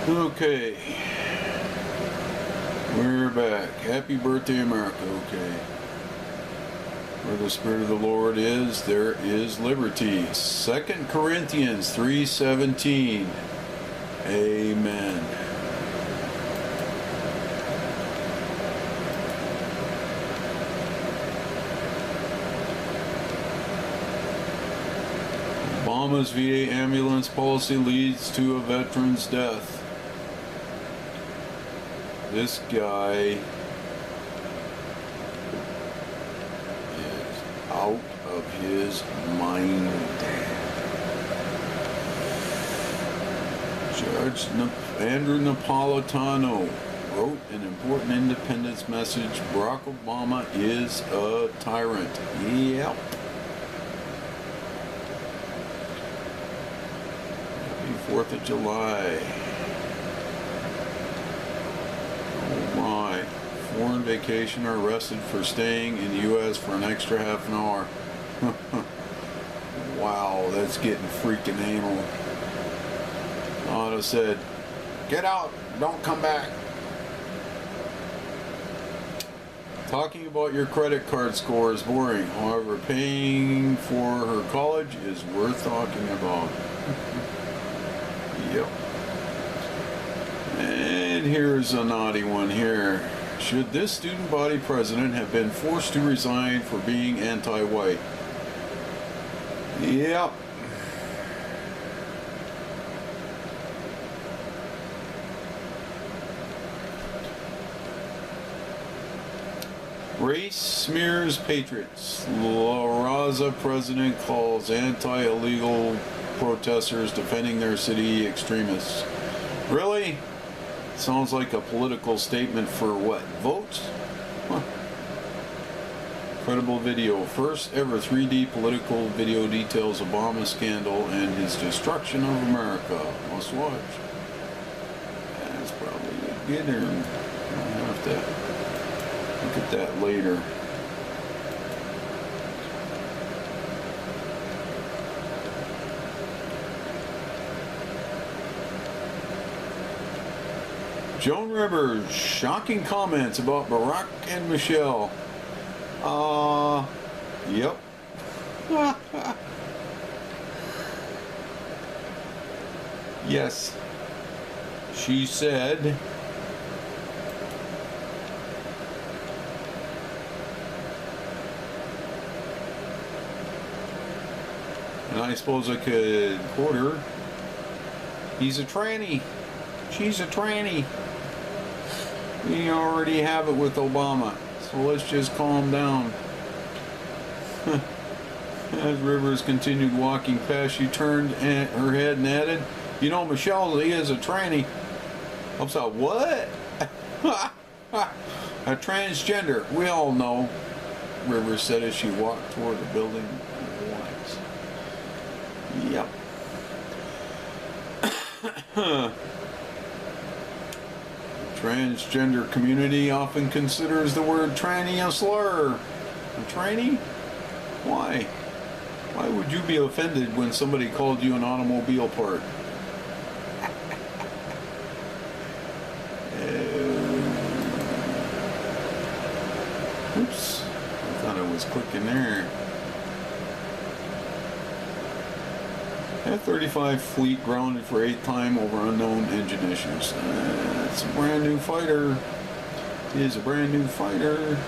Okay, we're back. Happy birthday, America. Okay. Where the Spirit of the Lord is, there is liberty. 2 Corinthians 3:17. Amen. Obama's VA ambulance policy leads to a veteran's death. This guy is out of his mind. Judge Andrew Napolitano wrote an important independence message. Barack Obama is a tyrant. Yep. Happy 4th of July. Oh my. Foreign vacationer arrested for staying in the U.S. for an extra half an hour. Wow, that's getting freaking anal. Anna said, "Get out, don't come back." Talking about your credit card score is boring. However, paying for her college is worth talking about. Yep. And here's a naughty one here. Should this student body president have been forced to resign for being anti-white? Yep. Race smears patriots. La Raza president calls anti-illegal protesters defending their city extremists. Really? Sounds like a political statement for what? Votes? Huh. Credible video. First ever 3D political video details Obama scandal and his destruction of America. Must watch. That's probably a beginner. I'll have to look at that later. Joan Rivers, shocking comments about Barack and Michelle. Yep. Yes. She said, and I suppose I could quote her, "He's a tranny. She's a tranny. We already have it with Obama, so let's just calm down." As Rivers continued walking past, she turned her head and added, "You know, Michelle, he is a tranny." I'm sorry, what? A transgender. We all know, Rivers said as she walked toward the building. Yep. Transgender community often considers the word tranny a slur. A tranny? Why? Why would you be offended when somebody called you an automobile part? Oops. I thought I was clicking there. F-35 fleet grounded for 8th time over unknown engine issues. It's a brand new fighter. It is a brand new fighter.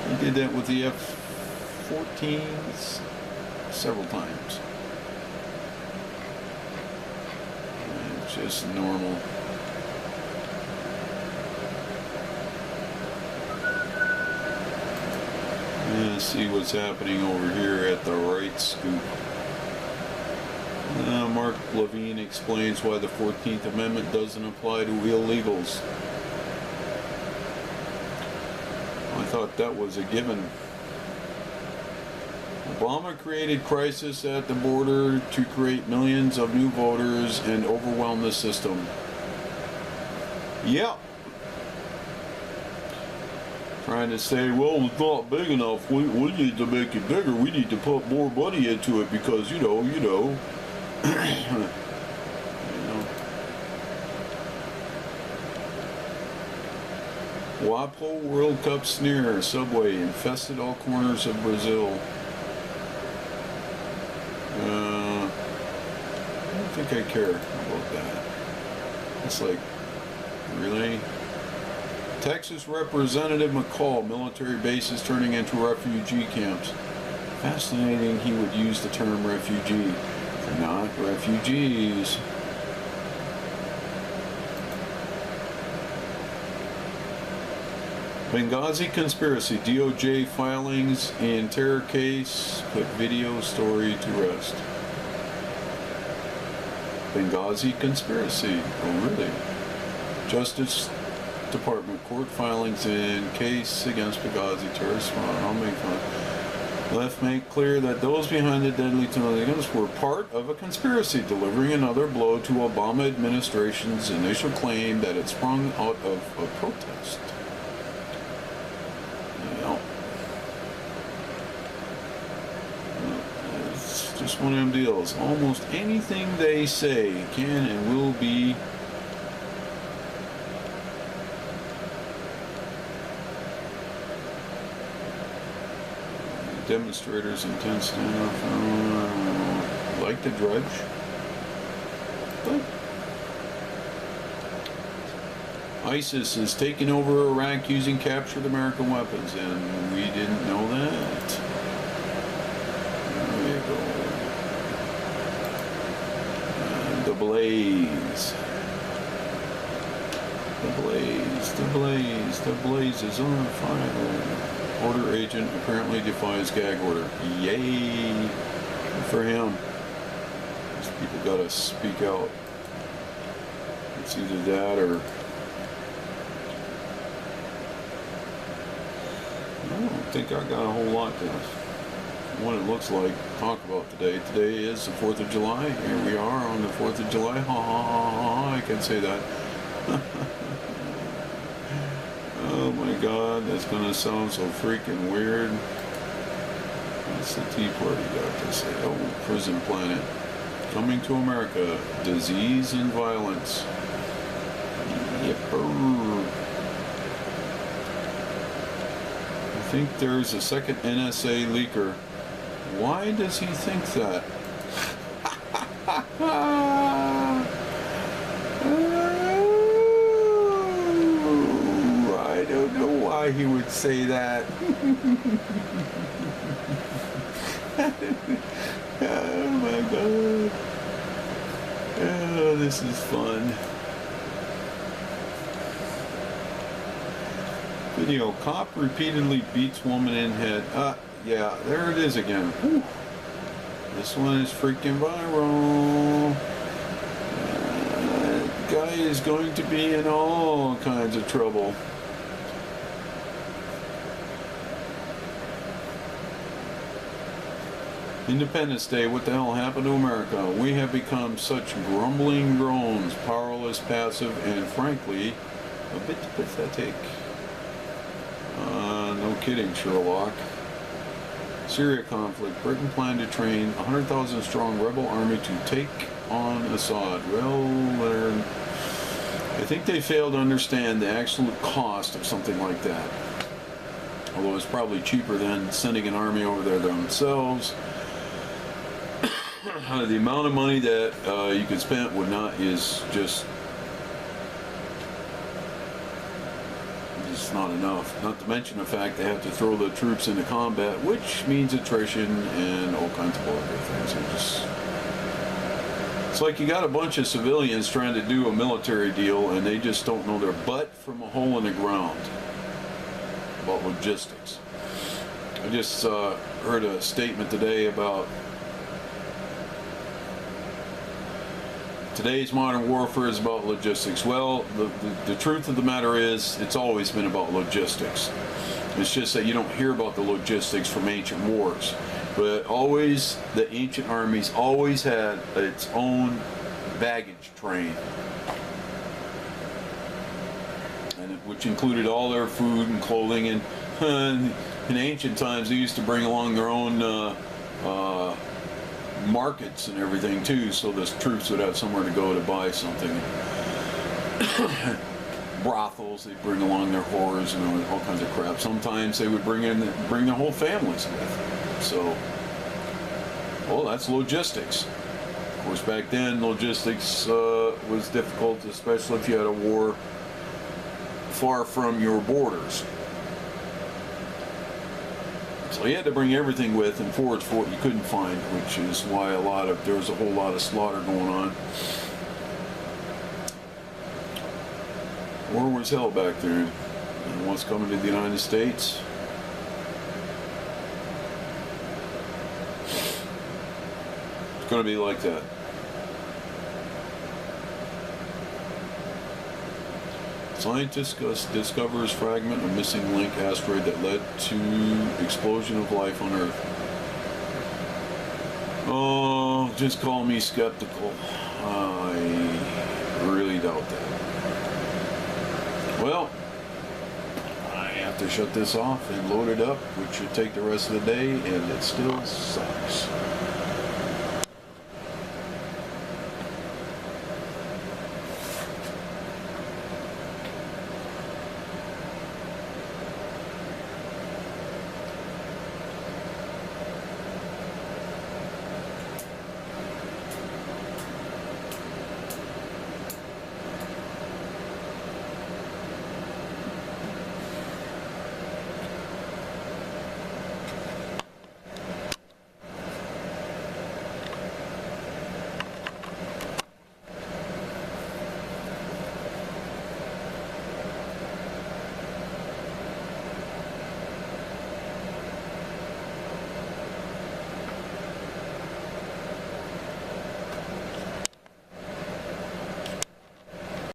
He did that with the F-14s several times. It's just normal. Let's see what's happening over here at the right scoop. Mark Levine explains why the 14th Amendment doesn't apply to illegals. I thought that was a given. Obama created crisis at the border to create millions of new voters and overwhelm the system. Yep. Trying to say, well, it's not big enough. We need to make it bigger. We need to put more money into it because, you know. WAPO World Cup sneer. Subway infested all corners of Brazil. I don't think I care about that. It's like, really? Texas Representative McCall, military bases turning into refugee camps. Fascinating he would use the term refugee. They're not refugees. Benghazi conspiracy. DOJ filings in terror case put video story to rest. Benghazi conspiracy. Oh, really? Justice Department court filings in case against Benghazi terrorists. I'll make fun. Left make clear that those behind the deadly guns were part of a conspiracy, delivering another blow to Obama administration's initial claim that it sprung out of a protest. It's just one of them deals. Almost anything they say can and will be demonstrators intense standoff. Like the Drudge. But ISIS is taking over Iraq using captured American weapons, and we didn't know that. There you go. And the blaze. The blaze. The blaze. The blaze is on fire. Order agent apparently defies gag order. Yay! Good for him. These people gotta speak out. It's either that or... I don't think I got a whole lot to what it looks like to talk about today. Today is the 4th of July. Here we are on the 4th of July. Ha ha ha ha. I can say that. Oh my God, that's gonna sound so freaking weird. What's the Tea Party got to say? Oh, Prison Planet. Coming to America. Disease and violence. Yepper. I think there's a second NSA leaker. Why does he think that? I don't know why he would say that. Oh my God. Oh, this is fun. Video, cop repeatedly beats woman in head. Yeah, there it is again. Whew. This one is freaking viral. Guy is going to be in all kinds of trouble. Independence Day, what the hell happened to America? We have become such grumbling drones, powerless, passive, and frankly, a bit pathetic. No kidding, Sherlock. Syria conflict. Britain planned to train 100,000 strong rebel army to take on Assad. Well, I think they failed to understand the absolute cost of something like that. Although it's probably cheaper than sending an army over there themselves. The amount of money that you could spend is just not enough. Not to mention the fact they have to throw the troops into combat, which means attrition and all kinds of other things. It's like you got a bunch of civilians trying to do a military deal and they just don't know their butt from a hole in the ground about logistics. I just heard a statement today about today's modern warfare is about logistics. Well, the truth of the matter is, it's always been about logistics. It's just that you don't hear about the logistics from ancient wars. But always, the ancient armies always had its own baggage train. And which included all their food and clothing. And in ancient times, they used to bring along their own markets and everything too, so the troops would have somewhere to go to buy something. brothels. They bring along their whores and all kinds of crap. Sometimes they would bring their whole families with. So, well, that's logistics. Of course, back then logistics was difficult, especially if you had a war far from your borders. So you had to bring everything with and forage for what you couldn't find, which is why there was a whole lot of slaughter going on. War was hell back there. And what's coming to the United States? It's going to be like that. Scientist discovers fragment of missing link asteroid that led to explosion of life on Earth. Oh, just call me skeptical. I really doubt that. Well, I have to shut this off and load it up, which should take the rest of the day, and it still sucks.